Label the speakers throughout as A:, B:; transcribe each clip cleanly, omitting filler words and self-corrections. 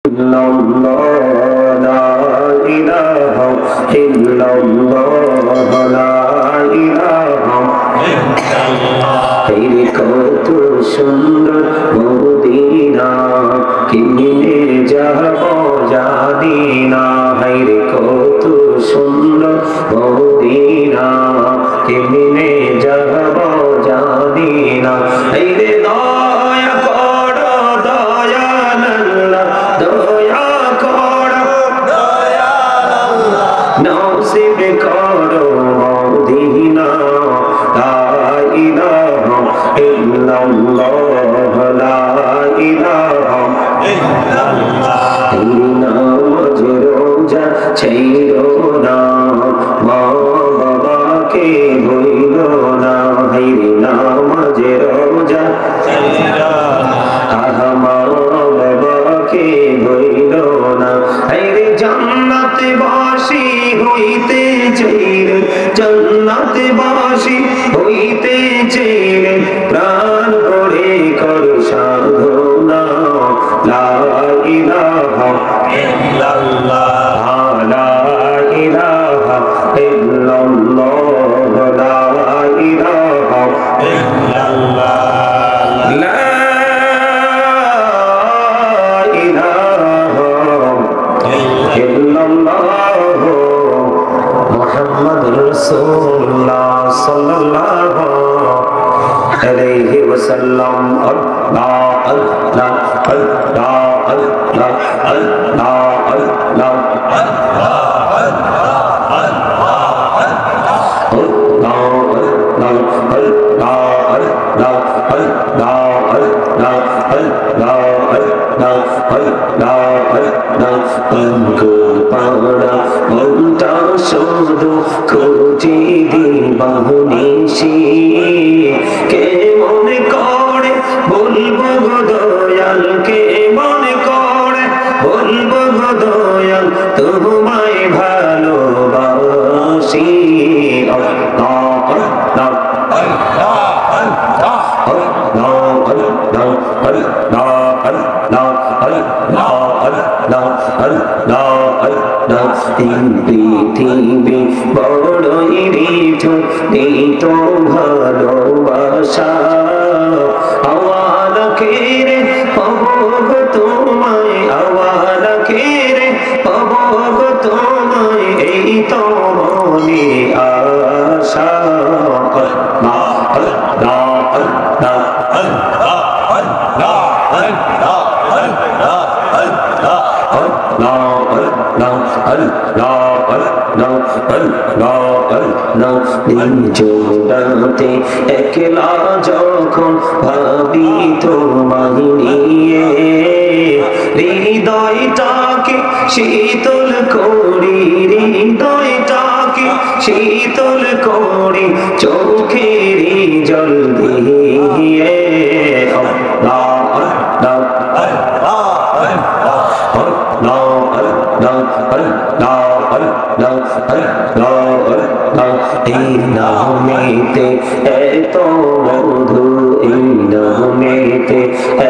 A: কত সুন্দর মদিনা কিনে যাব জানি না, হায়রে কত সুন্দর মদিনা কিনে যাব জানি না। হায়রে দয়া করো দয়াল আল্লাহ, দয়া করো দয়াল আল্লাহ, নসিব করো মদিনা। লা ইলাহা ইল্লাল্লাহ, লা ইলাহা ইল্লাল্লাহ। নামাজ রোজা ছাইরো না, মা বাবাকে ভুইলো না, হায়রে নামাজ রোজা ছাইরো না, মা বাবাকে ভুইলো না। হায়রে জান্নাতবাসী হইতে চাইলে, জান্নাতবাসী হইতে চাইলে প্রাণ ভরে কর সাধনা। লা ইলাহা ইল্লাল্লাহ, লা ইলাহা ইল্লাল্লাহ, লা ইলাহা ইল্লাল্লাহ, লা ইলাহা ইল্লাল্লাহ মুহাম্মাদুর রাসূলুল্লাহ সাল্লাল্লাহু আলাইহি ওয়াসাল্লাম। আল্লাহ আল্লাহ আল্লাহ আল্লাহ আল্লাহ আল্লাহ মনটা শুধু খুঁজি দিবানিশি, কে মনে করে বলবো গো দয়াল, কে মনে করে বলবো গো দয়াল, তোমায় ভালোবাসি। আল্লাহ আল্লাহ আল্লাহ আল্লাহ আল্লাহ আল্লাহ আল্লাহ আল্লাহ আল্লাহ আল্লাহ। এই পৃথিবী বড়ই ঋতু, এই তো ভালোবাসা, আওয়ালা কেরে পাবো গো তোমায়, আওয়ালা কেরে পাবো গো তোমায়, এই তো মনে আশা। আল্লাহ আল্লাহ আল্লাহ আল্লাহ আল্লাহ আল্লাহ আল্লাহ আল্লাহ আল্লাহ আল্লাহ আল্লাহ আল্লাহ আল্লাহ। নিজ একলা যখন ভাবি তোমায় নিয়ে, হৃদয়টাকে শীতল করি, হৃদয়টাকে শীতল করি চোখের জল দিয়ে। আল্লাহ আল্লাহ আল্লাহ আল্লাহ আল্লাহ আল্লাহ আল্লাহ আল্লাহ। এই নামেতে এত মধু, এই নামেতে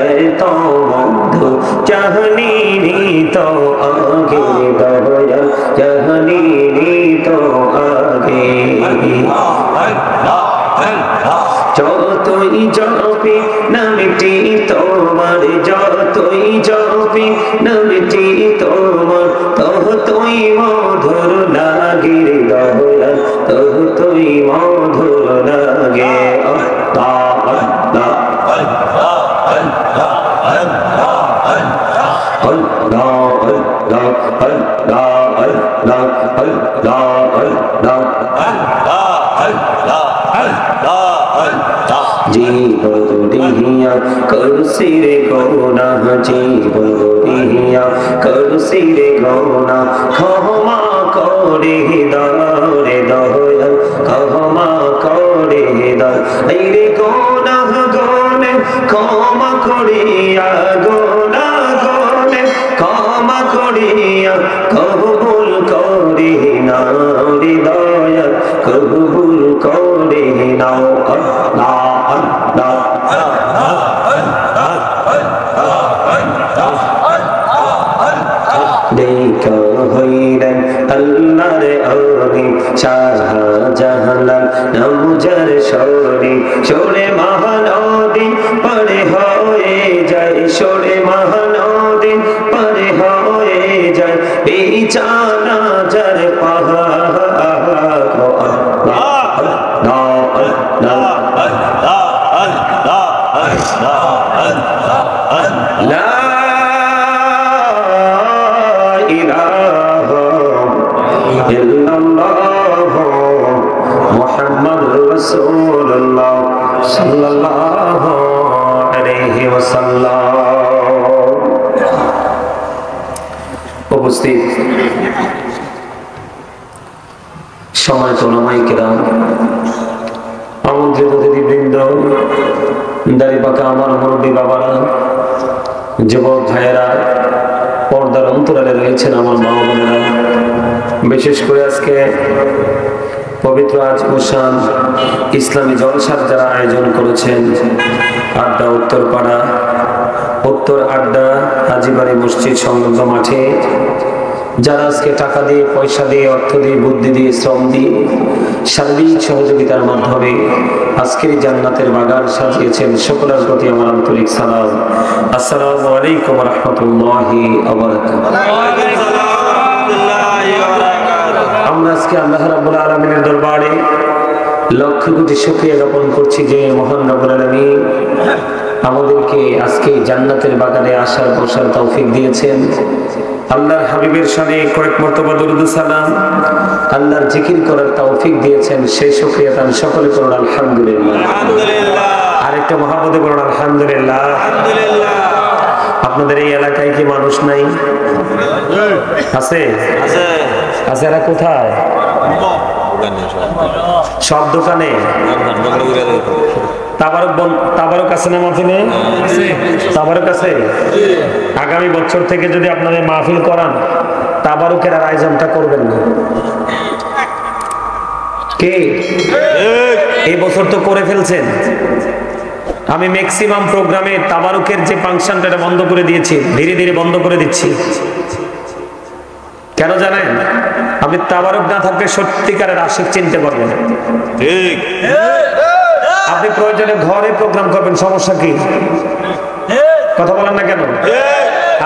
A: এত মধু, জানি তো আগে দয়াল, জানি তো আগে। যতই জপি নামটি তোমার, যতই জপি নামটি তোমার, ততই মধুর লাগে দয়াল, ততই মধুর লাগে। আল্লাহ আল্লাহ আল্লাহ আল্লাহ আল্লাহ আল্লাহ আল্লাহ আল্লাহ আল্লাহ আল্লাহ আল্লাহ আল্লাহ আল্লাহ আল্লাহ। জীবন দিয়া করছি রে গৌনা, জীবন দিয়া করছি রে গৌনা, ক্ষমা করে দাও রে দয়াল, ক্ষমা করে দাও। এই রে গোনা গোনে ক্ষমা করিয়া, গোনা গোনে ক্ষমা করিয়া কবুল করে নাও রে দয়াল, কবুল করে নাও। আল্লাহ আল্লাহ আল্লাহ আল্লাহ আল্লাহ দেখা হইলেন আল্লাহর অলি শাহজাহান নামজার শরী সরে মহানদী পারে হয়ে যায় সরে মহানদী পারে হয়ে যায় বিছানা যার পাহাড় উপস্থিত সম্মানিত উলামায়ে কেরাম, আমন্ত্রিত অতিথিবৃন্দ, দাড়িপাকা আমার মুরব্বী বাবারা, যুবক ভাইয়েরা, পর্দার অন্তরালে রয়েছেন আমার মা বোনেরা, বিশেষ করে আজকে পবিত্র আজমুসান ইসলামী জলসার যারা আয়োজন করেছেন, আড্ডা উত্তরপাড়া, উত্তর আড্ডা হাজীবাড়ি মসজিদ সংলগ্ন মাঠে যারা আজকে টাকা দিয়ে, পয়সা দিয়ে, অর্থ দিয়ে, বুদ্ধি দিয়ে, শ্রম দিয়ে, শারীরিক সহযোগিতার মাধ্যমে আজকের জান্নাতের বাগান সাজিয়েছেন, সকলের প্রতি আমার আন্তরিক সালাম। আসসালামু আলাইকুম ওয়া রাহমাতুল্লাহি ওয়া বারাকাতুহু। আমরা আজকে আল্লাহ রাব্বুল আলামিনের দরবারে লক্ষ কোটি শুকরিয়া জ্ঞাপন করছি যে মহান রব্বুল আলামিন আমাদেরকে আজকে জান্নাতের বাগানে আসার বসার তৌফিক দিয়েছেন। আল্লাহর হাবিবের শানে কয়েক মর্তবা দরুদ সালাম, আল্লাহর জিকির করার তৌফিক দিয়েছেন, সেই শুকরিয়া তান সকলে করুন আলহামদুলিল্লাহ। আলহামদুলিল্লাহ। আরেকটা মহাপদে করুন আলহামদুলিল্লাহ। আলহামদুলিল্লাহ। আপনাদের এই এলাকায় কি মানুষ নাই? আছে আছে আছে। এরা কোথায়? সব দোকানে। তাবারক আছে না মাহফিলে? তাবারক আছে। আগামী বছর থেকে যদি আপনাদের মাহফিল করান, তাবারকের আর আয়োজনটা করবেন না। কে এই বছর তো করে ফেলছেন। আমি ম্যাক্সিমাম প্রোগ্রামে তাবারকের যে ফাংশনটা বন্ধ করে দিয়েছি, ধীরে ধীরে বন্ধ করে দিচ্ছি। কেন জানেন? আপনি তাবারক না থাকলে সত্যিকারের আশিক চিনতে পারবেন। ঠিক। আপনি প্রয়োজনে ঘরে প্রোগ্রাম করবেন, সমস্যা কি? কথা বলেন না কেন?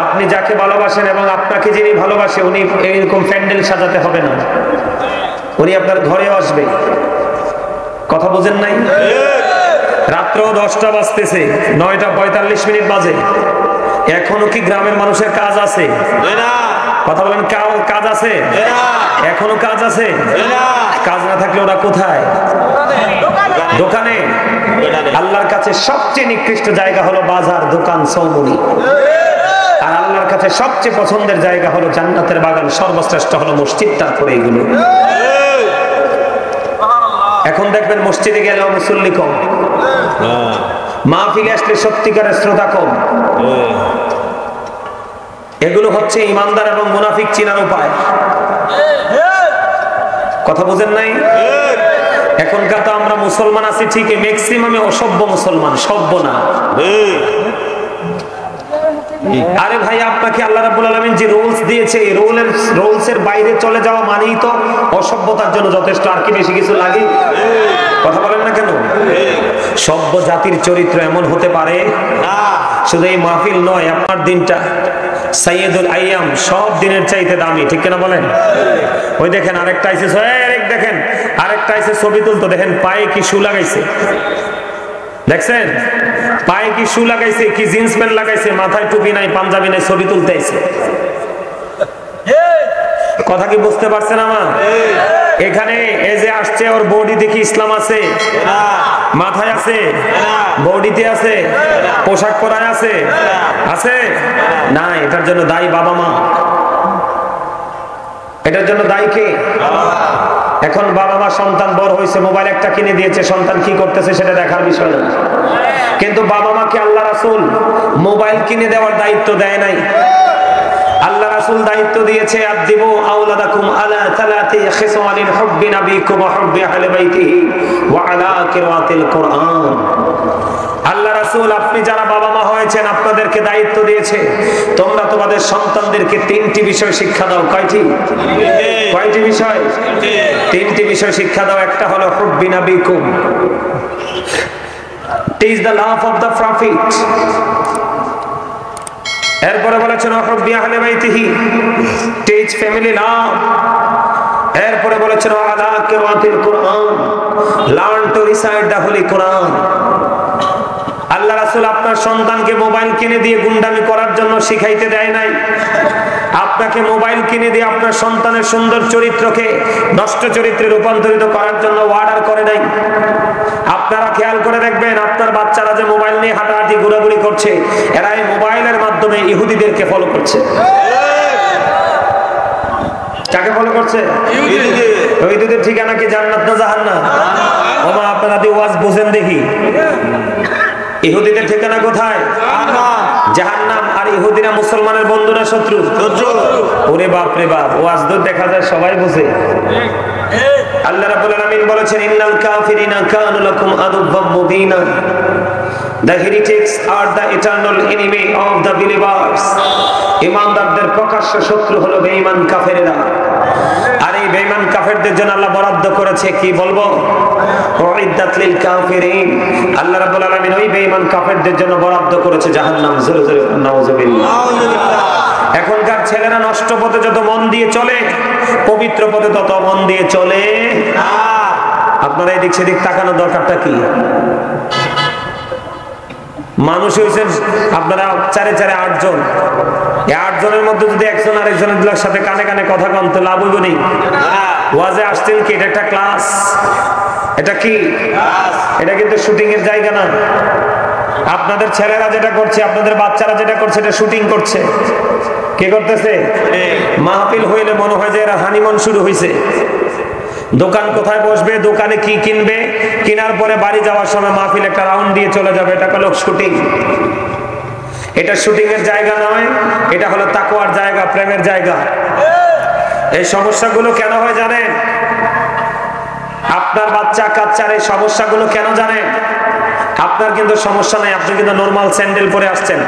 A: আপনি যাকে ভালোবাসেন এবং আপনাকে যিনি ভালোবাসে, উনি এইরকম প্যান্ডেল সাজাতে হবে না, উনি আপনার ঘরে আসবে। কথা বুঝেন নাই? রাত্র 10টা বাজতেছে, 9:45 বাজে, এখনো কি গ্রামের মানুষের কাজ আছে? কথা বলেন, কাজ আছে? এখনো কাজ আছে? কাজ না থাকলে ওরা কোথায়? দোকানে। আল্লাহর কাছে সবচেয়ে নিকৃষ্ট জায়গা হলো বাজার, দোকান, চৌমুনি। আর আল্লাহর কাছে সবচেয়ে পছন্দের জায়গা হলো জান্নাতের বাগান, সর্বশ্রেষ্ঠ হলো মসজিদ, তারপরে এগুলো। এখন দেখবেন মসজিদে গেলেও মুসল্লি কম, মাহফিলে আসলে সত্যিকারের শ্রোতা কম। এগুলো হচ্ছে ইমানদার এবং মুনাফিক চিনার উপায়। কথা বুঝেন নাই? এখনকার তো আমরা মুসলমান আছি ঠিকই, ম্যাক্সিমামে অসভ্য মুসলমান, সভ্য না। আরে ভাই, আপনাকে আল্লাহ রাব্বুল আলামিন যে রুলস দিয়েছে, এই রুলসের বাইরে চলে যাওয়া মানেই তো অসভ্যতার জন্য যথেষ্ট। আর কি বেশি কিছু লাগে? কথা বলেন না কেন? সভ্য জাতির চরিত্র এমন হতে পারে না। শুধু এই মাহফিল নয়, আপনার দিনটা সাইয়্যিদুল আইয়াম, সব দিনের চাইতে দামি, ঠিক কিনা বলেন? ওই দেখেন আরেকটা আইছে, দেখেন আরেকটা আইছে, ছবি তুলতো, দেখেন পায়ে কি শু লাগাইছে, দেখছেন? পায়ে কি শু লাগাইছে, কি জিন্স প্যান্ট লাগাইছে, মাথায় টুপি নাই, পাঞ্জাবি নাই, ছবি তুলতে আইছে। কথা কি বুঝতে পারছেন আমার? এখানে এই যে আসছে, ওর বডিতে কি ইসলাম আছে? মাথায় আছে, বডিতে আছে, পোশাক পরায় আছে, আছে না? এটার জন্য দায়ী বাবা মা। এটার জন্য দায়ী কে? এখন বাবা মা সন্তান বড় হয়েছে, মোবাইল একটা কিনে দিয়েছে, সন্তান কি করতেছে সেটা দেখার বিষয় না। কিন্তু বাবা মাকে আল্লাহ রাসূল মোবাইল কিনে দেওয়ার দায়িত্ব দেয় নাই। আল্লাহ রাসূল দায়িত্ব দিয়েছে, আদিবু আওলাদাকুম আলা সালাতি খিসালিন হুব্বি নাবিকুম ওয়া হুব্বি আহলি বাইতিহি ওয়া আলা কিরাতিল কুরআন। আল্লাহ রাসূল আপনি যারা বাবা মা হয়েছেন আপনাদেরকে দায়িত্ব দিয়েছে তোমরা তোমাদের সন্তানদেরকে তিনটি বিষয় শিক্ষা দাও। কয়টি বিষয়? তিনটি বিষয় শিক্ষা দাও। একটা হলো হুব্বি নাবিকুম, teach the love of the prophet। এরপরে বলেছেন হুব্বি আহলে বাইতিহি, teach family love। এরপরে বলেছেন আলা কিরাতিল কুরআন, learn to recite the holy Quran। আল্লাহ রাসূল আপনার সন্তানকে মোবাইল কিনে দিয়ে গুন্ডামি করার জন্য শিখাইতে দেয় নাই। আপনাকে মোবাইল কিনে দিয়ে আপনার সন্তানের সুন্দর চরিত্রকে নষ্ট চরিত্রে রূপান্তরিত করার জন্য অর্ডার করে নাই। আপনারা খেয়াল করে দেখবেন আপনার বাচ্চারা যে মোবাইল নিয়ে হাঁটাহাঁটি ঘোরাঘুরি করছে, এরা এই মোবাইলের মাধ্যমে ইহুদিদেরকে ফলো করছে। কাকে ফলো করছে? ইহুদিদের ঠিকানা কি জান্নাত না জাহান্নাম? ওমা আপনারা দি ওয়াজ বুঝেন দেখি, ইহুদিদের ঠিকানা কোথায়? জাহান্নাম। আর ইহুদিরা মুসলমানের বন্ধু না শত্রু? ওরে বাপ রে বাপ, ওয়াজ তো দেখা যায় সবাই বুঝে। আল্লাহ রাব্বুল আলামিন বলেছেন ইন্নাল কাফিরিনা কানু লাকুম আদুওয়াম মুবিনা, the heretics are the eternal enemy of the believers। ঈমানদারদের প্রকাশ্য শত্রু হলো বেঈমান কাফেররা। আর এই বেঈমান কাফেরদের জন্য আল্লাহ বরাদ্দ করেছে কি বলবো? উইদ্দাত লিল কাফিরিন। আল্লাহ রাব্বুল আলামিন ওই বেঈমান কাফেরদের জন্য বরাদ্দ করেছে জাহান্নাম। জোরে জোরে নাউযুবিল্লাহ। এখনকার ছেলেরা নষ্ট পথে যত মন দিয়ে চলে, পবিত্র পথে তত মন দিয়ে চলে না। আপনারা এদিক সেদিক তাকানোর দরকারটা কি? মানুষ হয়েছেন আপনারা চারে চারে 8 জন। এই 8 জনের মধ্যে যদি একজন আরেকজনের সাথে কানে কানে কথা কন তো লাভ হইব নি? ওয়াজে আসছেন কি? এটা একটা ক্লাস। এটা কি? এটা কিন্তু শুটিং এর জায়গা না। আপনাদের ছেলেরা যেটা করছে, আপনাদের বাচ্চারা যেটা করছে, এটা শুটিং করছে। কে করতেছে? মাহফিল হইলে মনে হয় যে এরা হানিমুন শুরু হয়েছে। দোকান কোথায় বসবে, দোকানে কি কিনবে, কেনার পরে বাড়ি যাওয়ার সময় মাহফিল একটা রাউন্ড দিয়ে চলে যাবে, এটা হলো শুটিং। এটা শুটিং এর জায়গা নয়, এটা হলো তাকওয়ার জায়গা, প্রেমের জায়গা। এই সমস্যাগুলো কেন হয় জানেন? আপনার বাচ্চা কাচ্চার এই সমস্যাগুলো কেন জানেন? আপনার কিন্তু সমস্যা নাই, আপনি কিন্তু নরমাল স্যান্ডেল পরে আসছেন।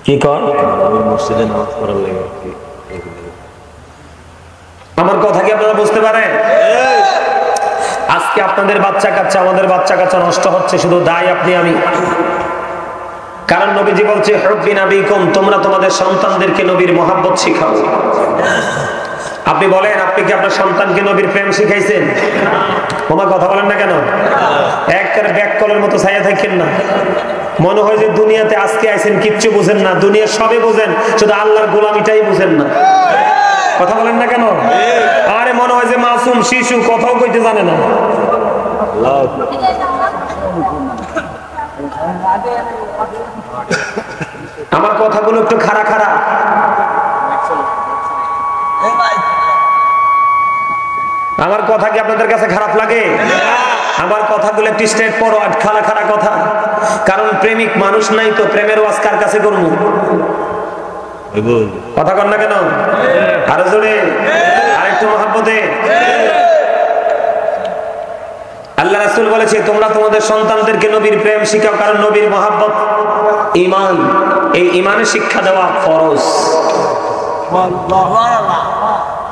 A: কি কর? আমার কথা কি আপনারা বুঝতে পারেন? আজকে আপনাদের বাচ্চা কাচ্চা, আমাদের বাচ্চা কাচ্চা নষ্ট হচ্ছে, শুধু দায় আপনি আমি। কারণ নবীজি বলছে হুব্বি নাবিকুম, তোমরা তোমাদের সন্তানদেরকে নবীর মহব্বত শিখাও। আপনি বলেন, আপনি কি আপনার সন্তানকে নবীর প্রেম শিখাইছেন? তোমার কথা বলেন না কেন? একবারে ব্যাক কলের মতো ছায়া থাকেন না। মনে হয় যে দুনিয়াতে আজকে আইছেন, কিচ্ছু বুঝেন না। দুনিয়ার সবে বুঝেন, শুধু আল্লাহর গোলামিটাই বুঝেন না। কথা বলেন না কেন? আরে মনে হয় যে মাসুম শিশু, কথাও কইতে জানে না। আমার কথাগুলো একটু খাড়া খাড়া। আমার কথা কি আপনাদের কাছে খারাপ লাগে? আমার কথাগুলো একটু স্ট্রেট ফরওয়ার্ড, খাড়া খাড়া কথা। কারণ প্রেমিক মানুষ নাই তো প্রেমের ওয়াজ কার কাছে করব? কথা কন না কেন? আরো জোরে, আরেকটু মহব্বতে। আল্লাহ রাসূল বলেছে তোমরা তোমাদের সন্তানদেরকে নবীর প্রেম শিখাও, কারণ নবীর মহব্বত ঈমান। এই ঈমানের শিক্ষা দেওয়া ফরজ।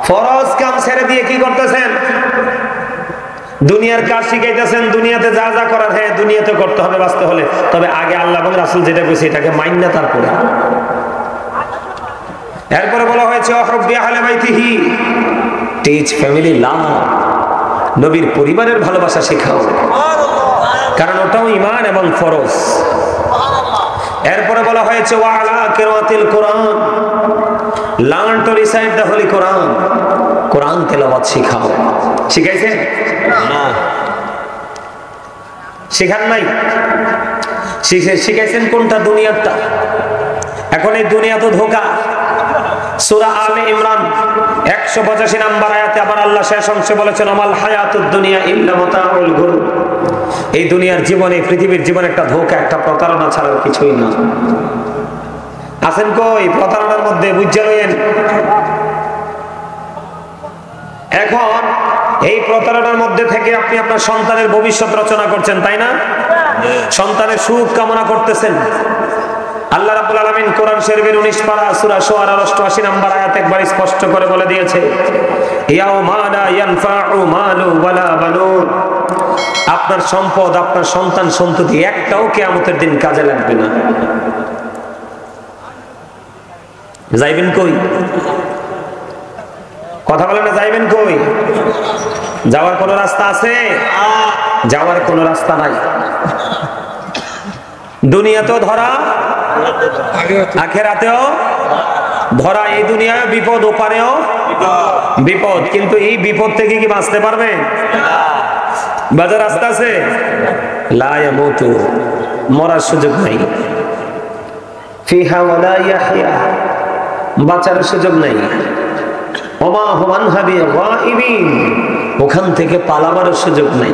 A: ফরজ কাম ছেড়ে দিয়ে কি করতেছেন? দুনিয়ার কাজ শিখাইতেছেন। দুনিয়াতে যা যা করার, হ্যাঁ দুনিয়াতে করতে হবে বাঁচতে হলে, তবে আগে আল্লাহ এবং রাসূল যেটা কইছে এটাকে মান্য না, তারপরে। এরপরে বলা হয়েছে হুব্বি আহলে বাইতিহি, টিচ ফ্যামিলি লাভ, নবীর পরিবারের ভালোবাসা শেখাও, কারণ ওটাও ঈমান এবং ফরজ। এরপরে বলা হয়েছে ওয়া আলা কিরাতিল কুরআন, learn to recite the holy Quran, কোরআন তেলাওয়াত শেখাও। শিখাইছেন না? শেখান নাই? শিখাইছেন কোনটা? দুনিয়াটা। এখন এই দুনিয়া তো ধোঁকা। সূরা আলে ইমরান 185 নম্বর আয়াতে আবার আল্লাহ শেষ অংশে বলেছেন আমাল হায়াতুদ দুনিয়া ইল্লা মাতাউল গুরুর, এই দুনিয়ার জীবনে, পৃথিবীর জীবন একটা ধোঁকা, একটা প্রতারণা ছাড়া কিছুই না। আছেন কই প্রতারণার মধ্যে? বুঝে লইেন। এখন এই প্রতারণার মধ্যে থেকে আপনি আপনার সন্তানের ভবিষ্যৎ রচনা করছেন, তাই না? সন্তানের সুখ কামনা করতেছেন। আল্লাহ রাব্বুল আলামিন কোরআন শরীফের 19 পারা সূরা শুআরার 88 নম্বর আয়াত একবার স্পষ্ট করে বলে দিয়েছে, ইয়াউমা লা ইয়ানফাউ মালু ওয়ালা বানুন। আপনার সম্পদ, আপনার সন্তান সন্ততি একটাও কিয়ামতের দিন কাজে লাগবে না। যাইবেন কই? কথা বলেন না, যাইবেন কই? যাওয়ার কোন রাস্তা আছে? যাওয়ার কোন রাস্তা নাই। দুনিয়াতেও ধরা, আখিরাতেও ধরা। এই দুনিয়ায় বিপদ, ওপারেও বিপদ। কিন্তু এই বিপদ থেকে কি বাঁচতে পারবে? বাজার রাস্তা আছে? লা ইয়ামুতু, মরার সুযোগ নাই। ফিহা ওয়ালা ইয়াহইয়া, বাঁচার সুযোগ নাই। ওমা হুম আনহা বিগাইবিন, ওখান থেকে পালাবার সুযোগ নাই।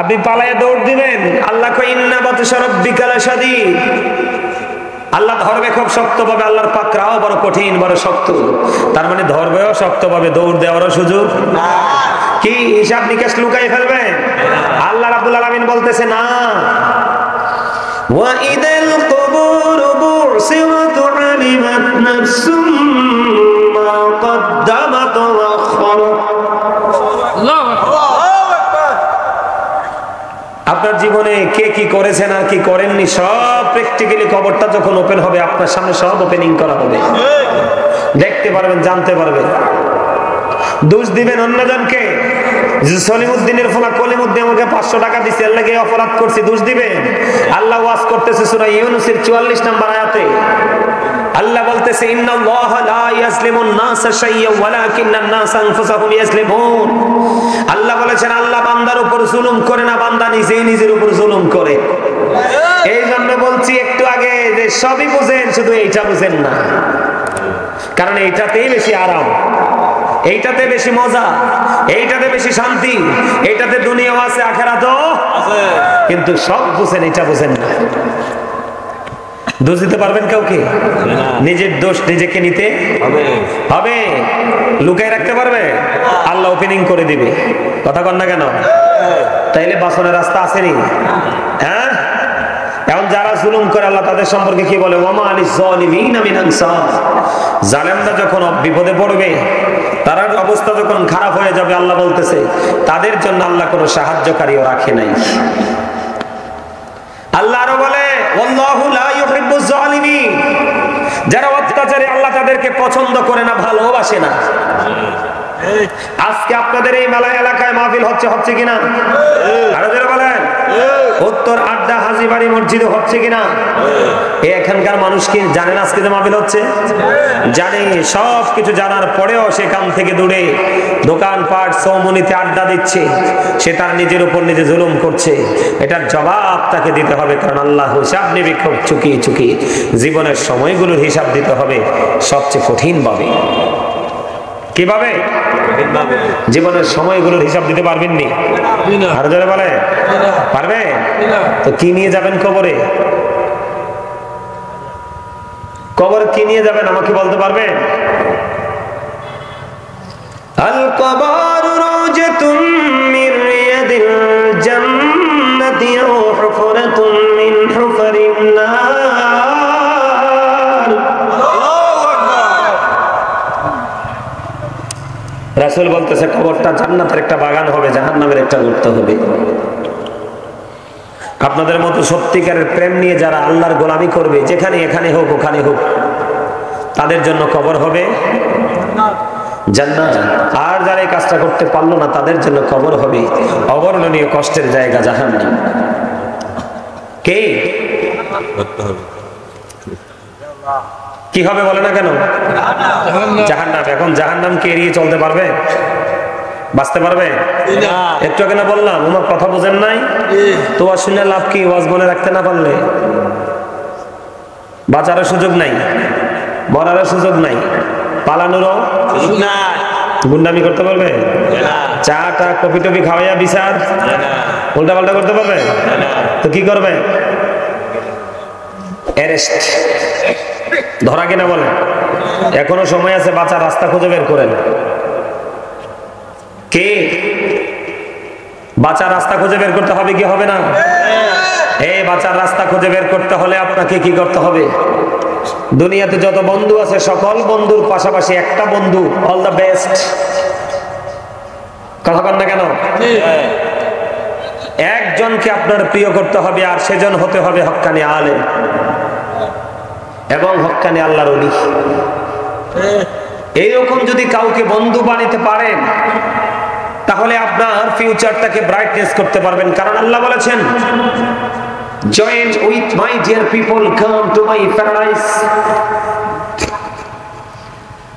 A: আপনি পালায়ে দৌড় দিবেন। আল্লাহ কয় ইন্না বাতশা রাব্বিকা লাশাদীদ, আল্লাহ ধরবে খুব শক্ত ভাবে। আল্লাহর পাকড়াও বড় কঠিন, বড় শক্ত। তার মানে ধরবেও শক্ত ভাবে, দৌড় দেওয়ারও সুযোগ না। কি হিসাব নিকাশ লুকাই ফেলবে? আল্লাহ রাব্বুল আলামিন বলতেছে না, ওয়া ইদাল কুবুর বুসিরাত আলিমাত নাফসুম মা কদ্দামাত ওয়া আখারাত। আল্লাহু আকবার। আপনার জীবনে কে কি করেছেন আর কি করেননি সব প্র্যাকটিক্যালি কবরটা যখন ওপেন হবে আপনার সামনে সব ওপেনিং করা হবে, দেখতে পারবেন, জানতে পারবেন। দোষ দিবেন অন্যজনকে। সলিমউদ্দিনের ফোলা কলিমউদ্দিন আমাকে 500 টাকা দিছে, এর লাগি অপরাধ করছি, দোষ দিবেন। আল্লাহ ওয়াজ করতেছে সূরা ইউনূসের 44 নম্বর আয়াতে। আল্লাহ বলতেছে ইন্নাল্লাহা লা ইয়াজলিমুন নাসা শাইয়্যান ওয়ালাকিন্নান নাসা আনফুসাহুম ইয়াজলিমুন। আল্লাহ বলেছেন আল্লাহ বান্দার উপর জুলুম করে না, বান্দা নিজেই নিজের উপর জুলুম করে। এই জন্য বলছি একটু আগে যে সবই বুঝেন, শুধু এইটা বুঝেন না। কারণ এইটাতেই বেশি আরাম, এইটাতে বেশি মজা, এইটাতে বেশি শান্তি, এইটাতে দুনিয়াও আছে আখিরাতও আছে। কিন্তু সব বুঝেন, এটা বুঝেন না। দোষ দিতে পারবেন কাউকে? নিজের দোষ নিজেকে নিতে হবে। লুকায় রাখতে পারবে? আল্লাহ ওপেনিং করে দিবে। কথা কন না কেন? তাইলে বাসনের রাস্তা আসেনি? হ্যাঁ, এখন যারা জুলুম করে আল্লাহ তাদের সম্পর্কে কি বলে? ওয়া মা লিয-যালিমিনা মিন আনসার। জালেমরা যখন বিপদে পড়বে, তার অবস্থা যখন খারাপ হয়ে যাবে, আল্লাহ বলতেছে তাদের জন্য আল্লাহ কোনো সাহায্যকারীও রাখে নাই। আল্লাহ আরো বলে ওয়াল্লাহু লা ইউহিব্বুজ জালিমিন, যারা অত্যাচারী আল্লাহ তাদেরকে পছন্দ করে না, ভালোবাসে না। আজকে আপনাদের এই মেলা এলাকায় মাহফিল হচ্ছে কিনা? আরো যারা বলেন উত্তর আড্ডা হাজীবাড়ি মসজিদে হচ্ছে কিনা? এখানকার মানুষ কি জানেন আজকে যে মাহফিল হচ্ছে? জানে। সব কিছু জানার পরেও সেখান থেকে দূরে দোকানপাট চৌমুনিতে আড্ডা দিচ্ছে, সে তার নিজের উপর নিজে জুলুম করছে। এটার জবাব তাকে দিতে হবে, কারণ আল্লাহ হিসাব নেবে খুব চুকিয়ে চুকিয়ে। জীবনের সময়গুলোর হিসাব দিতে হবে সবচেয়ে কঠিন ভাবে। কিভাবে? জীবনের সময়গুলোর হিসাব দিতে পারবেননি? আরো জোরে বলে পারবে? তো কি নিয়ে যাবেন কবরে? কবরে কি নিয়ে যাবেন আমাকে বলতে পারবেন? আল কবরু রাওজাতুম মির রিয়াদিল জান্নাতি ওয়া হুফরাতুম মিন হুফারিন নার। রাসূল বলতেছে কবরটা জান্নাতের একটা বাগান হবে, জাহান্নামের একটা গর্ত হবে। আপনাদের মতো সত্যিকারের প্রেম নিয়ে যারা আল্লাহর গোলামি করবে, যেখানে এখানে হোক ওখানে হোক, তাদের জন্য কবর হবে জান্নাত। আর যারা এই কাজটা করতে পারলো না, তাদের জন্য কবর হবে অবর্ণনীয় কষ্টের জায়গা, জাহান্নাম। কে কি হবে বলে না কেন? জাহান্নাম। এখন জাহান্নামকে এড়িয়ে চলতে পারবে? বাঁচতে পারবে? একটু আগে না বললাম আমার কথা বোঝেন নাই? তো শুনে লাভ কি? ওয়াজ মনে রাখতে না পারলে বাঁচারও সুযোগ নাই, মরারও সুযোগ নাই, পালানোরও সুযোগ নাই। গুন্ডামি করতে পারবে? চা টা কফি টফি খাওয়াইয়া বিচার উল্টা পাল্টা করতে পারবে? তো কি করবে? অ্যারেস্ট। ধরা কিনা বলেন? এখনো সময় আছে, বাঁচার রাস্তা খুঁজে বের করেন। কে বাঁচার রাস্তা খুঁজে বের করতে হবে কি হবে না? এই বাঁচার রাস্তা খুঁজে বের করতে হলে আপনাকে কি করতে হবে? দুনিয়াতে যত বন্ধু আছে সকল বন্ধুর পাশাপাশি একটা বন্ধু অল দ্য বেস্ট। কথা বল না কেন? একজনকে আপনার প্রিয় করতে হবে, আর সেজন হতে হবে হক্কানি আলেম এবং হক্কানি আল্লাহর ওলি। এইরকম যদি কাউকে বন্ধু বানাতে পারেন তাহলে আপনার ফিউচারটাকে ব্রাইটনেস করতে পারবেন। কারণ আল্লাহ বলেছেন, join with my dear people, come to my paradise।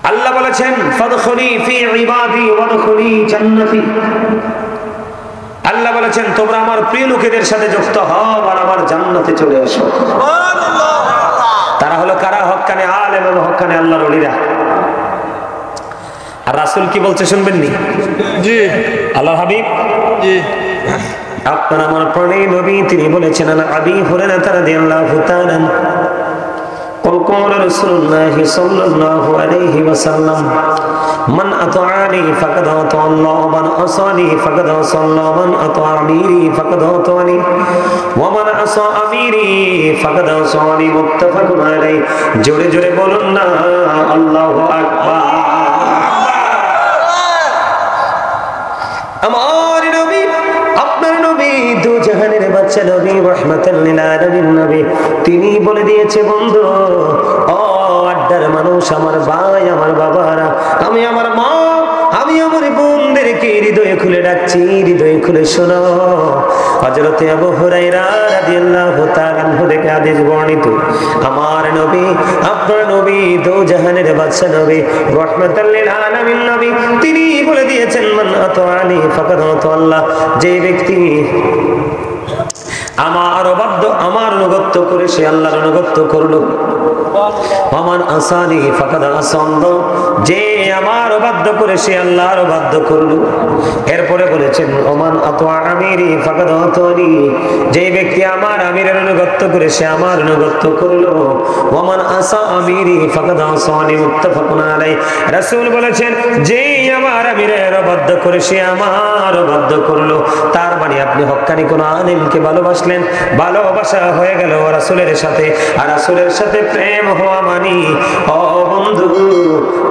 A: আল্লাহ বলেছেন, ফাদখুলি ফি ইবাদি ওয়াদখুলি জান্নাতি। আল্লাহ বলেছেন, তোমরা আমার প্রিয় লোকেদের সাথে যুক্ত হও আর আমার জান্নাতে চলে আসো। সুবহানাল্লাহ। তারা হলো কারা? হক্কানি আলেম এবং হক্কানি আল্লাহর ওলিরা। আর রাসূল কি বলছে শুনবেন নি? জি। আল্লাহর হাবিব জি আপনার আমার প্রাণের নবী তিনি বলেছেন, আনা আবি হুরায়রা রাদিয়াল্লাহু তাআলা قال رسول الله صلى الله عليه وسلم من أطاعني فقد أطاع الله ومن عصاني فقد عصى الله ومن أطاع أميري فقد أطاعني ومن عصى أميري فقد عصاني متفق عليه। জোরে জোরে বলুন না আল্লাহু আকবার। আমার নবী, আপনার নবী, দু জাহানের বাচ্চা নবী, রাহমাতাল লিল আলামিন নবী, তিনি বলে দিয়েছে, বন্ধু ও আড্ডার মানুষ, আমার ভাই, আমার বাবারা, আমি আমার মা, আমি আমার বোনদেরকে হৃদয়ে খুলে ডাকছি, হৃদয়ে খুলে শোনো। হযরতে আবু হুরায়রা রাদিয়াল্লাহু তাআলা আনহু থেকে হাদিস বর্ণিত, আমার নবী, আপনার নবী, দু জাহানের বাদশা নবী, রাহমাতাল লিল আলামিন নবী, তিনি বলে দিয়েছেন, মান আতাআনি ফাকাদ আতাআল্লাহ, যে ব্যক্তি আমার অনুগত্য করে সে আল্লাহর অনুগত্য করলো। ওমান আসানি ফাকাদ আসাল্লাহ, যে আমার অবাধ্য করে সে আল্লাহর অবাধ্য করলো। এরপরে বলেছেন, ওমান আতা আমিরি ফাকাদ আতানি, যে ব্যক্তি আমার আমিরের অনুগত্য করে সে আমার অনুগত্য করলো। ওমান আসা আমিরি ফাকাদ আসানি, মুত্তাফাকুন আলাইহি। রাসূল বলেছেন, যে আমার আমিরের অবাধ্য করে সে আমার অবাধ্য করলো। তার মানে আপনি হক্কানি কোন আলেমকে ভালোবাসলেন, ভালোবাসা হয়ে গেল রাসূলের সাথে, আর রাসূলের সাথে প্রেম হওয়া মানে ও বন্ধু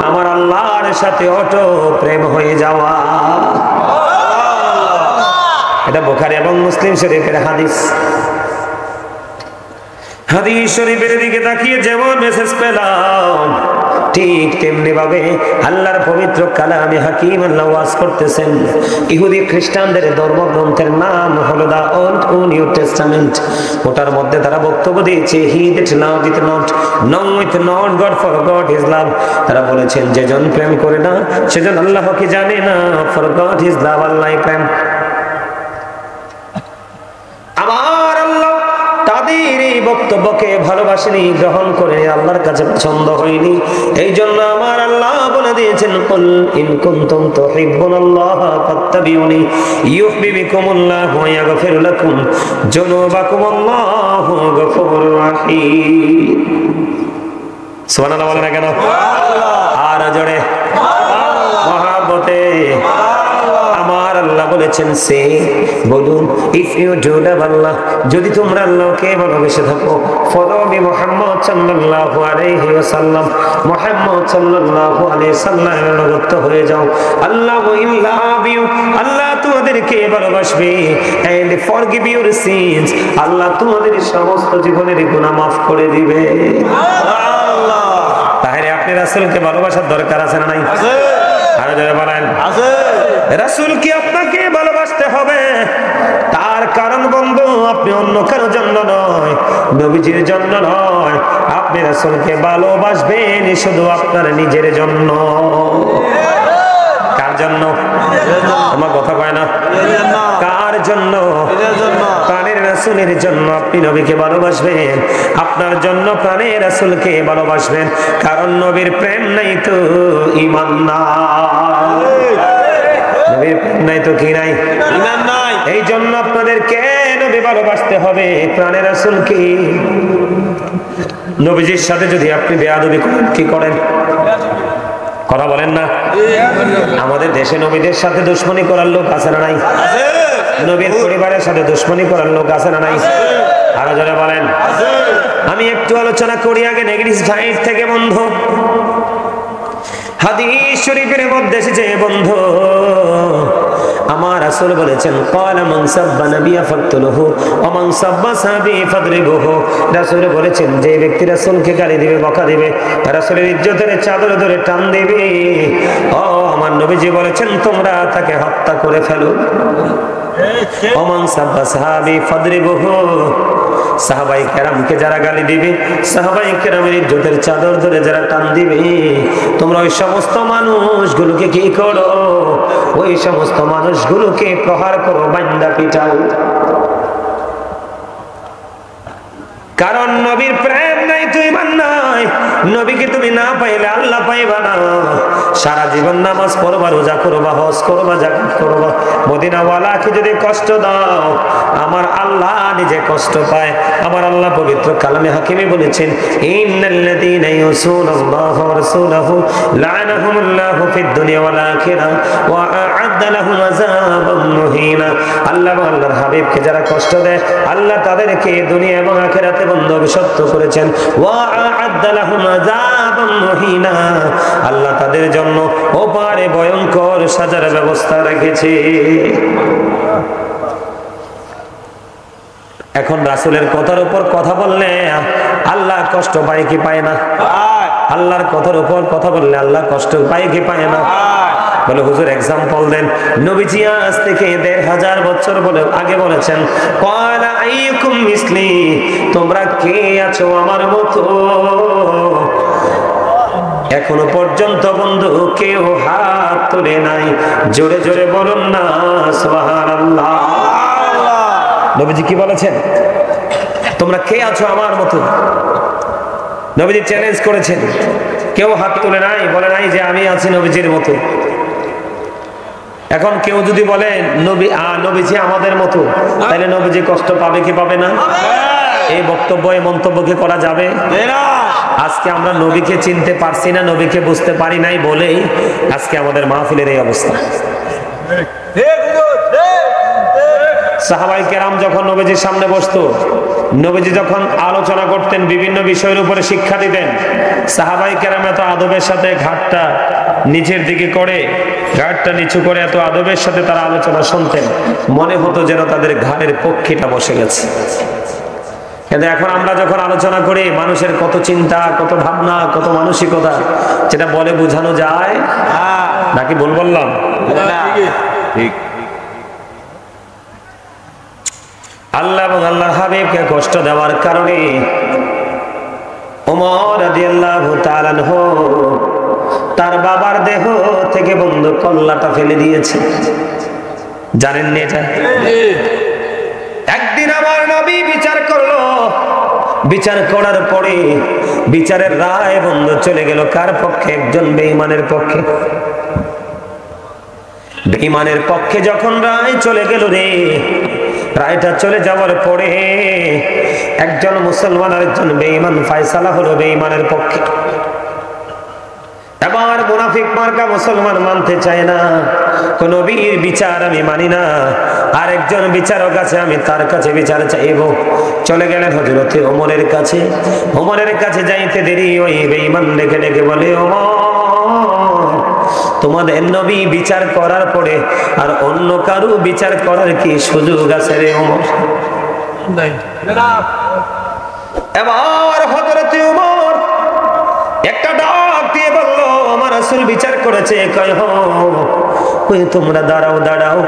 A: আমার আল্লাহর সাথে অটো প্রেম হয়ে যাওয়া। এটা বুখারী এবং মুসলিম শরীফের হাদিস। হাদিস শরীফের দিকে তাকিয়ে যেমন মেসেজ পেলাম, ঠিক তেমনি ভাবে আল্লাহর পবিত্র কালামে হাকিম আল্লাহ ওয়াজ করতেছেন। ইহুদি খ্রিস্টানদের ধর্মগ্রন্থের নাম হলো দা ওল্ড ও নিউ টেস্টামেন্ট। ওটার মধ্যে তারা বক্তব্য দিয়েছে, he that loveth not knoweth not God for God is love। তারা বলেছেন, যেজন প্রেম করে না সেজন আল্লাহকে জানে না, for God is love, আল্লাহ প্রেম। আমার আল্লাহ তাদের এই বক্তব্যকে ভালোবাসেনি, গ্রহণ করে আল্লাহর কাছে পছন্দ হয়নি। এই জন্য আমার আল্লাহ বলে দিয়েছেন, কুল ইন কুনতুম তুহিব্বুনাল্লাহ ফাত্তাবিউনি ইউহিব্বুকুমুল্লাহু ওয়া ইয়াগফির লাকুম যুনুবাকুম আল্লাহু গফুরুর রাহিম। সুবহানাল্লাহ বলেন না কেন? আর জোরে মহব্বতে আমার আল্লাহ বলেছেন, সে বলুন, ইফ ইউ ডু লাভ আল্লাহ, যদি তোমরা আল্লাহকে ভালোবেসে থাকো, ফলো মি মুহাম্মদ সাল্লাল্লাহু আলাইহি ওয়াসাল্লাম, মুহাম্মদ সাল্লাল্লাহু আলাইহি সাল্লামের অনুগত হয়ে যাও। আল্লাহ উইল লাভ ইউ, আল্লাহ তোমাদেরকে ভালোবাসবে, এন্ড ফরগিভ ইউর সিনস, আল্লাহ তোমাদের সমস্ত জীবনের গুনাহ মাফ করে দিবে। সুবহানাল্লাহ। তাহলে আপনি রাসূলকে ভালোবাসার দরকার আছে না নাই? আছে। আর যারা বলেন আছে। রাসূলকে আপনাকে ভালোবাসতে হবে। তার কারণ বন্ধু, আপনি অন্য কারোর জন্য নয়, নবীজির জন্য নয়, আপনি রাসূলকে ভালোবাসবেন শুধু আপনার নিজের জন্য। কার জন্য? আমার কথা কয় না? কার জন্য? প্রাণের রাসূলের জন্য আপনি নবীকে ভালোবাসবেন, আপনার জন্য প্রাণের রাসূলকে ভালোবাসবেন। কারণ নবীর প্রেম নাই তো ঈমান নাই, নবীর প্রেম নাই তো কি নাই? ঈমান নাই। এই জন্য আপনাদেরকে নবী ভালোবাসতে হবে, প্রাণের রাসূলকে। নবীজির সাথে যদি আপনি বেয়াদবি করেন, কি করেন? কথা বলেন না। আমাদের দেশে নবীদের সাথে দুশ্মনী করার লোক আছে না নাই? নবীর পরিবারের সাথে দুশ্মনী করার লোক আছে না নাই? আরো জোরে বলেন। আমি একটু আলোচনা করি আগে নেগেটিভ সাইড থেকে বন্ধু। হাদিস শরীফের মধ্যে এসেছে বন্ধু, আমার রাসূল বলেছেন ক্বালা মান সাব্বা নাবিয়্যা ফাকতুলহু ওয়া মান সাব্বা সাহাবী ফাদরিবুহু। রাসূল বলেছেন যে ব্যক্তি রাসূলকে গালি দিবে, বকা দিবে, রাসূলের ইজ্জতের চাদর ধরে টান দিবে, ও আমার নবীজি বলেছেন তোমরা তাকে হত্যা করে ফেলো। ওয়া মান সাব্বা সাহাবী ফাদরিবুহু, সাহাবায়ে কেরামকে যারা গালি দিবে, সাহাবায়ে কেরামের ইজ্জতের চাদর ধরে যারা টান দিবে, তোমরা ওই সমস্ত মানুষগুলোকে কি করো? ওই সমস্ত মানুষগুলোকে প্রহার করো, বান্দা পিটাও। কারণ নবীর প্রেম নাই তো ঈমান নাই। নবীকে তুমি না পাইলে আল্লাহ পাইবা না। সারা জীবন নামাজ পড়বা, রোজা করবা, হজ করবা, যাকাত করবা, মদিনাওয়ালাকে যদি কষ্ট দাও, আমার আল্লাহ নিজে কষ্ট পায়। আমার আল্লাহ পবিত্র কালামে হাকিমে বলেছেন ইন্নাল্লাযীনা ইয়াসুনাল্লাহা ওয়া রাসূলাহু লা'নাহুমুল্লাহু ফিদ দুনিয়া ওয়াল আখিরাহ ওয়া আ'আদ্দা লাহুম আযাবান মুহিনা। আল্লাহ আল্লাহর হাবিবকে যারা কষ্ট দেয়, আল্লাহ তাদেরকে দুনিয়া এবং আখিরাতে বন্ধ অভিশপ্ত করেছেন। ওয়া আ'আদ্দা লাহুম আযাবান মুহিনা, আল্লাহ তাদের জন্য ওপারে ভয়ঙ্কর সাজার ব্যবস্থা রেখেছে। এখন রাসূলের কথার উপর কথা বললে আল্লাহ কষ্ট পায় কি পায় না? আল্লাহর কথার উপর কথা বললে আল্লাহ কষ্ট পায় কি পায় না? বলে হুজুর এক্সাম্পল দেন। নবীজি আজ থেকে ১৫০০ বছর বলে আগে বলেছেন ক্বালা আইয়ুকুম মিসলি, তোমরা কে আছো আমার মতো? এখনো পর্যন্ত বন্ধু কেউ হাত তুলে নাই। জোরে জোরে বলুন না সুবহানাল্লাহ। নবীজি কি বলেছেন? তোমরা কে আছো আমার মতো? নবীজি চ্যালেঞ্জ করেছেন, কেউ হাত তুলে নাই, বলে নাই যে আমি আছি নবীজির মতো। এখন কেউ যদি বলে নবীজি আমাদের মতো, তাহলে নবীজি কষ্ট পাবে কি পাবে না? এই বক্তব্য, এই মন্তব্য কি করা যাবে? আজকে আমরা নবীকে চিনতে পারছি না, নবীকে বুঝতে পারি নাই বলেই আজকে আমাদের মাহফিলের এই অবস্থা। সাহাবায়ে কেরাম যখন নবীজির সামনে বসতো, নবীজি যখন আলোচনা করতেন, বিভিন্ন বিষয়ের উপরে শিক্ষা দিতেন, সাহাবায়ে কেরাম এত আদবের সাথে ঘাটটা নিচের দিকে করে, ঘাটটা নিচু করে এত আদবের সাথে তারা আলোচনা শুনতেন, মনে হতো যেন তাদের ঘাড়ের পক্ষীটা বসে গেছে। কিন্তু এখন আমরা যখন আলোচনা করি, মানুষের কত চিন্তা, কত ভাবনা, কত মানসিকতা, যেটা বলে বোঝানো যায় নাকি? ভুল বললাম? ঠিক। আল্লাহ এবং আল্লাহর হাবিবকে কষ্ট দেওয়ার কারণে ওমর রাদিয়াল্লাহু তাআলা আনহু তার বাবার দেহ থেকে বন্ধু কল্লাটা ফেলে দিয়েছে। জানেন না এটা? একদিন আমার নবী বিচার করলো, বিচার করার পরে বিচারের রায় বন্ধু চলে গেল কার পক্ষে? একজন বেঈমানের পক্ষে। বেঈমানের পক্ষে যখন রায় চলে গেল রে, রায়টা চলে যাওয়ার পরে একজন মুসলমান আর একজন বেঈমান, ফয়সালা হলো বেঈমানের পক্ষে। এবার মুনাফিক মার্কা মুসলমান মানতে চায় না, কোন নবীর বিচার আমি মানি না, আর একজন বিচারক আছে, আমি তার কাছে বিচার চাইব। চলে গেলেন হযরতে ওমরের কাছে। ওমরের কাছে যাইতে দেরি, ওই বেঈমান ডেকে ডেকে বলে ওমর, তোমাদের নবী বিচার করার পরে আর অন্য কারো বিচার করার কি সুযোগ আছে রে ওমর? এবার হযরতে ওমর একটা ডাক দিয়ে বলল, আমার রাসূল বিচার করেছে। কয় কই তোমরা দাঁড়াও দাঁড়াও।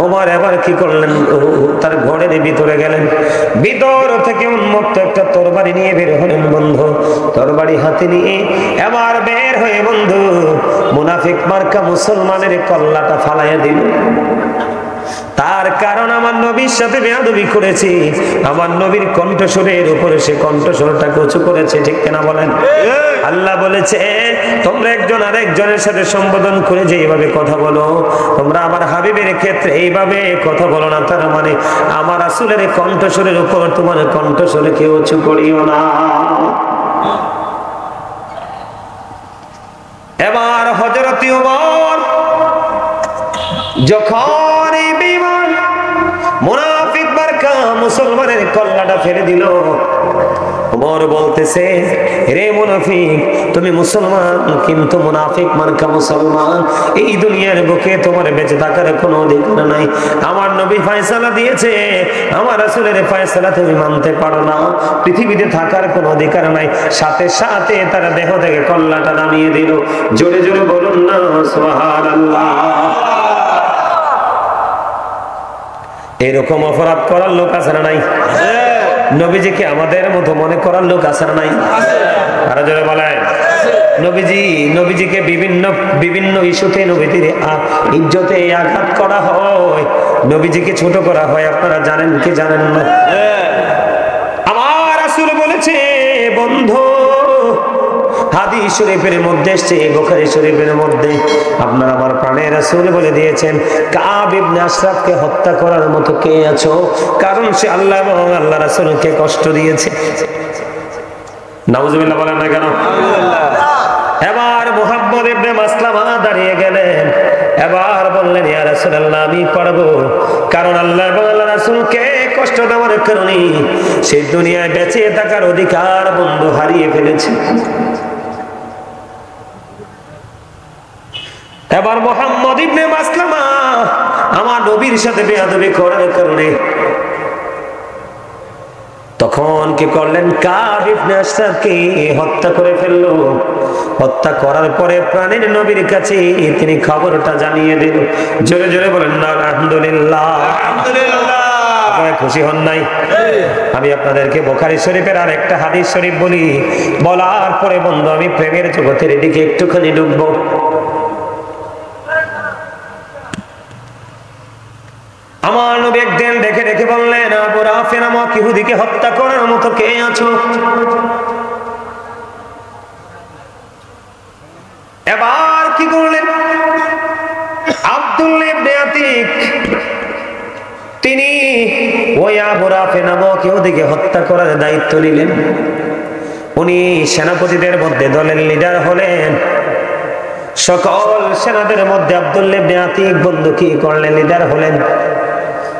A: ওমর এবার কি করলেন? তার ঘরের ভিতরে গেলেন, ভিতর থেকে উন্মুক্ত একটা তরবারি নিয়ে বের হলেন বন্ধু। তরবারি হাতে নিয়ে এবার বের হয়ে বন্ধু মুনাফিক মার্কা মুসলমানের কল্লাটা ফালাইয়া দিল। তার কারণ আমার নবীর সাথে বেয়াদবি করেছে, আমার নবীর কণ্ঠস্বরের উপরে সে কণ্ঠস্বরটাকে উঁচু করেছে। ঠিক কিনা বলেন? আল্লাহ বলেছে তোমরা একজন আরেকজনের সাথে সম্বোধন করে যে এইভাবে কথা বলো, তোমরা আমার হাবিবের ক্ষেত্রে এইভাবে কথা বলো না। তার মানে আমার রাসূলের কণ্ঠস্বরের উপর তোমার কণ্ঠস্বরকে উঁচু করিও না। এবার হযরত ওমর যখন এই বেঈমান মুনাফিক মার্কা মুসলমানের কল্লাটা ফেলে দিল, ওমর বলতেছে, রে মুনাফিক, তুমি মুসলমান কিন্তু মুনাফিক মার্কা মুসলমান, এই দুনিয়ার বুকে তোমার বেঁচে থাকার কোনো অধিকার নাই। আমার নবী ফয়সালা দিয়েছে, আমার রাসূলের ফয়সালা তুমি মানতে পারো না, পৃথিবীতে থাকার কোনো অধিকার নাই। সাথে সাথে তারা দেহ থেকে কল্লাটা নামিয়ে দিল। জোরে জোরে বলুন না সুবহানাল্লাহ। এরকম অপরাধ করার লোক আছে না নাই? নবীজিকে আমাদের মতো মনে করার লোক আছে না নাই? আরো জোরে বলেন। নবীজিকে বিভিন্ন ইস্যুতে নবীজির ইজ্জতে আঘাত করা হয়, নবীজিকে ছোট করা হয়। আপনারা জানেন কি জানেন না? আমার রাসূল বলেছে, বন্ধু, হাদিস শরীফের মধ্যে এসেছে, বুখারী শরীফের মধ্যে, আপনার আমার প্রাণের রাসূল বলে দিয়েছেন, কাব ইবনে আশরাফকে হত্যা করার মতো কে আছো? কারণ সে আল্লাহ এবং আল্লাহ রাসূলকে কষ্ট দিয়েছে। নাউজুবিল্লাহ বলেন না কেন? এবার মুহাম্মদ ইবনে মাসলামা দাঁড়িয়ে গেলেন, এবার বললেন, ইয়া রাসূলুল্লাহ, আমি পারবো, কারণ আল্লাহ এবং আল্লাহ রাসূলকে কষ্ট দেওয়ার কারণে সেই দুনিয়ায় বেঁচে থাকার অধিকার বন্ধু হারিয়ে ফেলেছে। এবার মুহাম্মদ ইবনে মাসলামা আমার নবীর সাথে বেয়াদবি করার কারণে তখন কি করলেন, কাব ইবনে আশরাফকে হত্যা করে ফেললো। হত্যা করার পরে প্রাণের নবীর কাছে তিনি খবরটা জানিয়ে দিল। জোরে জোরে বলেন না আলহামদুলিল্লাহ। আপনারা খুশি হন নাই? আমি আপনাদেরকে বুখারী শরীফের আর একটা হাদিস শরীফ বলি, বলার পরে বন্ধু আমি প্রেমের জগতের দিকে একটুখানি ঢুকবো। আমার নবী একদিন দেখে দেখে বললেন, আবু রাফি নামক ইহুদিকে হত্যা করার মতো কে আছো? এবার কি করলেন, আব্দুল্লাহ ইবনে আতিক তিনি ওই আবু রাফি নামক ইহুদিকে হত্যা করার দায়িত্ব নিলেন। উনি সেনাপতিদের মধ্যে দলের লিডার হলেন। সকল সেনাদের মধ্যে আব্দুল্লাহ ইবনে আতিক বন্ধু কি করলেন, লিডার হলেন।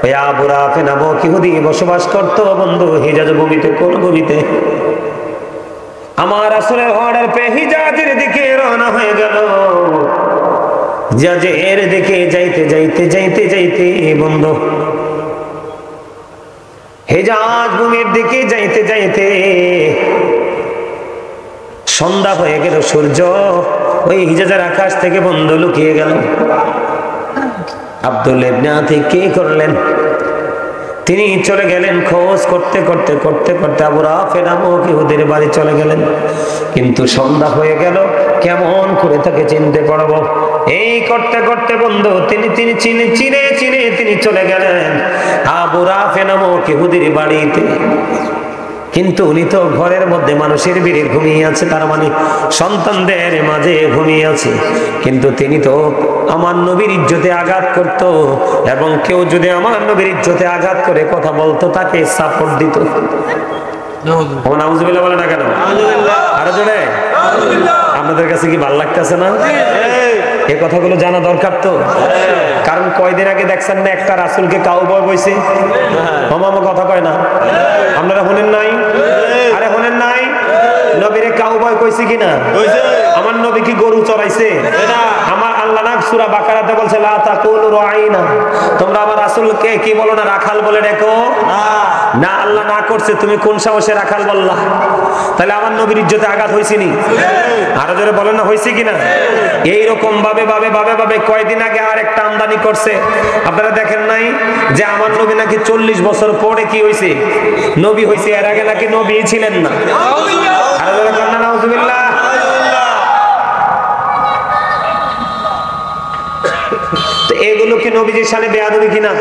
A: ওই আবু রাফি নামক ইহুদি বসবাস করতো বন্ধু হিজাজ ভূমিতে, কোন ভূমিতে? আমার রাসূলের অর্ডার পেয়ে হিজাজের দিকে রওনা হয়ে গেল। হিজাজের দিকে যাইতে যাইতে যাইতে যাইতে বন্ধু হিজাজ ভূমির দিকে যাইতে যাইতে সন্ধ্যা হয়ে গেল, সূর্য ওই হিজাজের আকাশ থেকে বন্ধু লুকিয়ে গেল। আব্দুল্লাহ ইবনে আতিক কি করলেন, তিনি চলে গেলেন খোঁজ করতে করতে করতে করতে আবু রাফি নামক ইহুদির বাড়ি চলে গেলেন। কিন্তু সন্ধ্যা হয়ে গেল, কেমন করে তাকে চিনতে পারবো? এই করতে করতে বন্ধু তিনি চিনে চলে গেলেন আবু রাফি নামক ইহুদির বাড়িতে। কিন্তু উনি তো ঘরের মধ্যে মানুষের ভিড়ে ঘুমিয়ে আছে, তার মানে সন্তানদের মাঝে ঘুমিয়ে আছে। কিন্তু তিনি তো আমার নবীর ইজ্জতে আঘাত করত, এবং কেউ যদি আমার নবীর ইজ্জতে আঘাত করে কথা বলতো তাকে সাপোর্ট দিত। নাউজুবিল্লাহ বলে না কেন? আরো জোরে। আপনাদের কাছে কি ভালো লাগতেছে না? এই কথাগুলো জানা দরকার তো। কারণ কয়দিন আগে দেখছেন না একটা রাসূলকে কাউবয় বইছে, মামা কথা কয় না, আপনারা শুনেন নাই? আরে শুনেন নাই? নবীরে কাউবয় কইছে কিনা? আমার নবী কি গরু চড়াইছে? আমার আল্লাহ না সূরা বাকারাতে বলছে, লা তাকুলু রাঈনা, তোমরা আমার রাসূলকে কি বলো না, রাখাল বলে ডেকো না। আল্লাহ না করছে, তুমি কোন সাহসে রাখাল বললা? তাহলে আমার নবীর ইজ্জতে আঘাত হইছে নি? আরো জোরে বলেন না, হইছে কিনা? এইরকম ভাবে কয়দিন আগে আর একটা আমদানি করছে, আপনারা দেখেন নাই যে আমার নবী নাকি 40 বছর পরে কি হইছে, নবী হইছে, এর আগে নাকি নবী ছিলেন না। আরো জোরে বলেন না নাউজুবিল্লাহ। তো এগুলো কি নবীজির শানে বেয়াদবি কিনা?